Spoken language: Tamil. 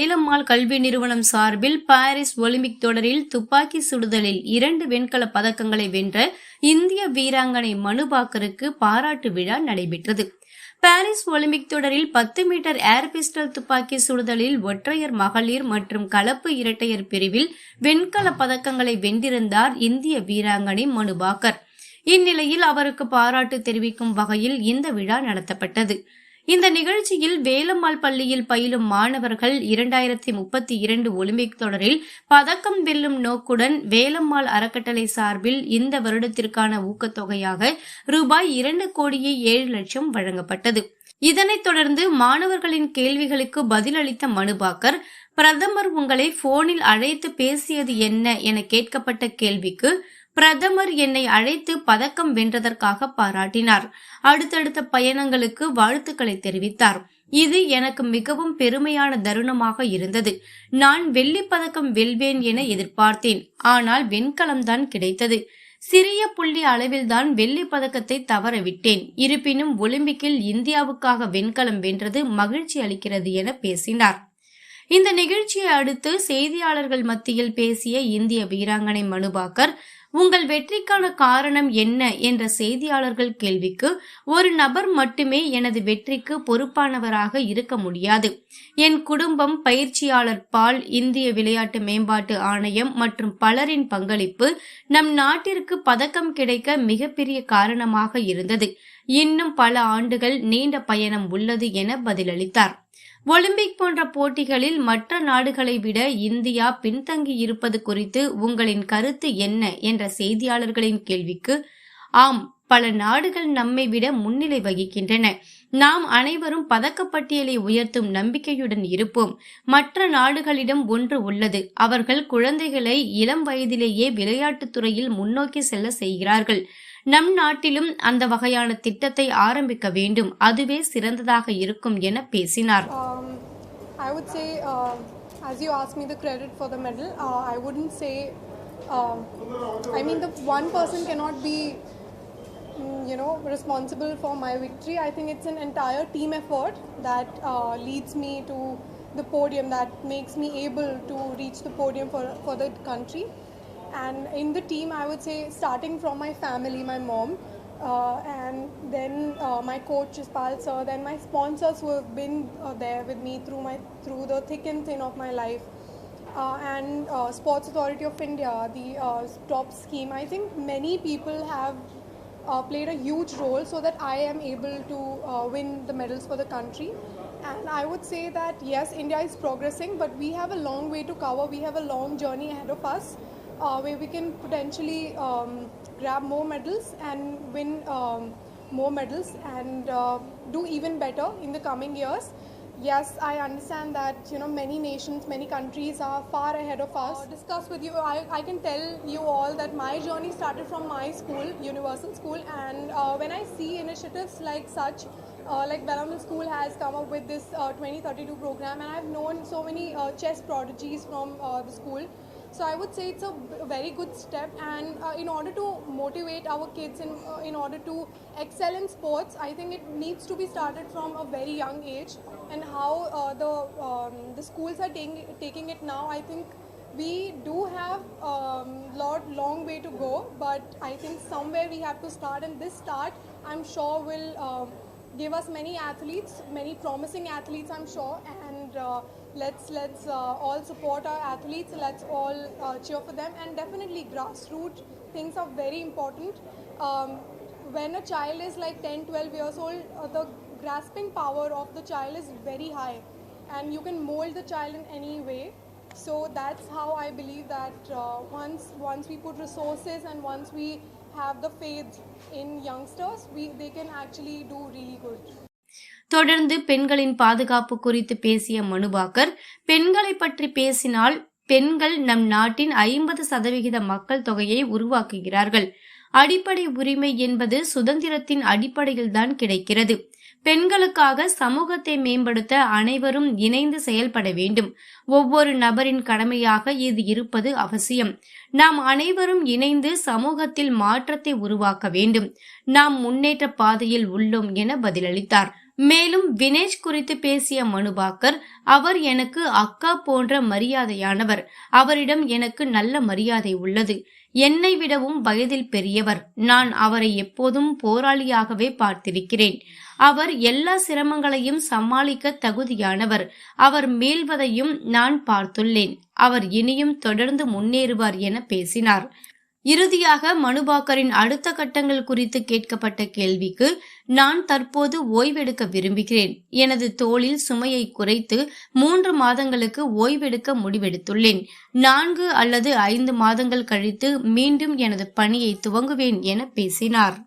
வேலம்மாள் கல்வி நிறுவனம் சார்பில் பாரிஸ் ஒலிம்பிக் தொடரில் துப்பாக்கி சுடுதலில் 2 வெண்கல பதக்கங்களை வென்ற இந்திய வீராங்கனை மனு பாக்கருக்கு பாராட்டு விழா நடைபெற்றது. பாரிஸ் ஒலிம்பிக் தொடரில் 10 மீட்டர் ஏர் பிஸ்டல் துப்பாக்கி சுடுதலில் ஒற்றையர் மகளிர் மற்றும் கலப்பு இரட்டையர் பிரிவில் வெண்கல பதக்கங்களை வென்றிருந்தார் இந்திய வீராங்கனை மனு பாக்கர். இந்நிலையில் அவருக்கு பாராட்டு தெரிவிக்கும் வகையில் இந்த விழா நடத்தப்பட்டது. இந்த நிகழ்ச்சியில் வேலம்மாள் பள்ளியில் பயிலும் மாணவர்கள் 2032 ஒலிம்பிக் தொடரில் பதக்கம் வெல்லும் நோக்குடன் வேலம்மாள் அறக்கட்டளை சார்பில் இந்த வருடத்திற்கான ஊக்கத்தொகையாக ரூபாய் 2,07,00,000 வழங்கப்பட்டது. இதனைத் தொடர்ந்து மாணவர்களின் கேள்விகளுக்கு பதிலளித்த மனு பாக்கர், பிரதமர் உங்களை போனில் அழைத்து பேசியது என்ன என கேட்கப்பட்ட கேள்விக்கு பிரதமர் என்னை அழைத்து பதக்கம் வென்றதற்காக பாராட்டினார். அடுத்தடுத்த பயணங்களுக்கு வாழ்த்துக்களை தெரிவித்தார். இது எனக்கு மிகவும் பெருமையான தருணமாக இருந்தது. நான் வெள்ளிப் பதக்கம் வெல்வேன் என எதிர்பார்த்தேன். ஆனால் வெண்கலம்தான் கிடைத்தது. சிறிய புள்ளி அளவில்தான் வெள்ளி பதக்கத்தை தவறவிட்டேன். இருப்பினும் ஒலிம்பிக்கில் இந்தியாவுக்காக வெண்கலம் வென்றது மகிழ்ச்சி அளிக்கிறது என பேசினார். இந்த நிகழ்ச்சியை அடுத்து செய்தியாளர்கள் மத்தியில் பேசிய இந்திய வீராங்கனை மனு பாக்கர், உங்கள் வெற்றிக்கான காரணம் என்ன என்ற செய்தியாளர்கள் கேள்விக்கு, ஒரு நபர் மட்டுமே எனது வெற்றிக்கு பொறுப்பானவராக இருக்க முடியாது. என் குடும்பம், பயிற்சியாளர் பால், இந்திய விளையாட்டு மேம்பாட்டு ஆணையம் மற்றும் பலரின் பங்களிப்பு நம் நாட்டிற்கு பதக்கம் கிடைக்க மிகப்பெரிய காரணமாக இருந்தது. இன்னும் பல ஆண்டுகள் நீண்ட பயணம் உள்ளது என பதிலளித்தார். ஒலிம்பிக் போன்ற போட்டிகளில் மற்ற நாடுகளை விட இந்தியா பின்தங்கி இருப்பது குறித்து உங்களின் கருத்து என்ன என்ற செய்தியாளர்களின் கேள்விக்கு, ஆம், பல நாடுகள் நம்மை விட முன்னிலை வகிக்கின்றன. நாம் அனைவரும் பதக்கப்பட்டியலை உயர்த்தும் நம்பிக்கையுடன் இருப்போம். மற்ற நாடுகளிடம் ஒன்று உள்ளது. அவர்கள் குழந்தைகளை இளம் வயதிலேயே விளையாட்டுத் துறையில் முன்னோக்கி செல்ல செய்கிறார்கள். நம் நாட்டிலும் அந்த வகையான திட்டத்தை ஆரம்பிக்க வேண்டும். அதுவே சிறந்ததாக இருக்கும் என பேசினார். I would say, as you asked me the credit for the medal, I wouldn't say, the one person cannot be, responsible for my victory. I think it's an entire team effort that leads me to the podium, that makes me able to reach the podium for the country. And in the team, I would say, starting from my family, my mom, and then my coach Ispal sir, then my sponsors who have been there with me through the thick and thin of my life, and Sports Authority of India, the top scheme. I think many people have played a huge role so that I am able to win the medals for the country. And I would say that yes, India is progressing, but we have a long way to cover. We have a long journey ahead of us, where we can potentially grab more medals and win more medals and do even better in the coming years. Yes, I understand that many nations, many countries are far ahead of us. Discuss with you, I can tell you all that my journey started from my school, Universal School, and when I see initiatives like such, like Bellarmine School has come up with this 2032 program, and I've known so many chess prodigies from the school. So I would say it's a very good step, and in order to motivate our kids and in order to excel in sports, I think it needs to be started from a very young age. And how the schools are taking it now, I think we do have long way to go, but I think somewhere we have to start, and this start I'm sure will give us many athletes, many promising athletes, I'm sure. And let's all support our athletes. Let's all cheer for them. And definitely grassroots things are very important. When a child is like 10-12 years old, the grasping power of the child is very high, and you can mold the child in any way. So that's how I believe that once we put resources and once we have the faith in youngsters, they can actually do really good. தொடர்ந்து பெண்களின் பாதுகாப்பு குறித்து பேசிய மனு பாக்கர், பெண்களை பற்றி பேசினால் பெண்கள் நம் நாட்டின் 50% மக்கள் தொகையை உருவாக்குகிறார்கள். அடிப்படை உரிமை என்பது சுதந்திரத்தின் அடிப்படையில்தான் கிடைக்கிறது. பெண்களுக்காக சமூகத்தை மேம்படுத்த அனைவரும் இணைந்து செயல்பட வேண்டும். ஒவ்வொரு நபரின் கடமையாக இது இருப்பது அவசியம். நாம் அனைவரும் இணைந்து சமூகத்தில் மாற்றத்தை உருவாக்க வேண்டும். நாம் முன்னேற்ற பாதையில் உள்ளோம் என பதிலளித்தார். மேலும் வினேஷ் குறித்து பேசிய மனுபாக்கர், அவர் எனக்கு அக்கா போன்ற மரியாதையானவர். அவரிடம் எனக்கு நல்ல மரியாதை உள்ளது. என்னை விடவும் வயதில் பெரியவர். நான் அவரை எப்போதும் போராளியாகவே பார்த்திருக்கிறேன். அவர் எல்லா சிரமங்களையும் சமாளிக்க தகுதியானவர். அவர் மீள்வதையும் நான் பார்த்துள்ளேன். அவர் இனியும் தொடர்ந்து முன்னேறுவார் என பேசினார். இறுதியாக மனுபாக்கரின் அடுத்த கட்டங்கள் குறித்து கேட்கப்பட்ட கேள்விக்கு, நான் தற்போது ஓய்வெடுக்க விரும்புகிறேன். எனது தோளில் சுமையை குறைத்து 3 மாதங்களுக்கு ஓய்வெடுக்க முடிவெடுத்துள்ளேன். 4 அல்லது 5 மாதங்கள் கழித்து மீண்டும் எனது பணியை துவங்குவேன் என பேசினார்.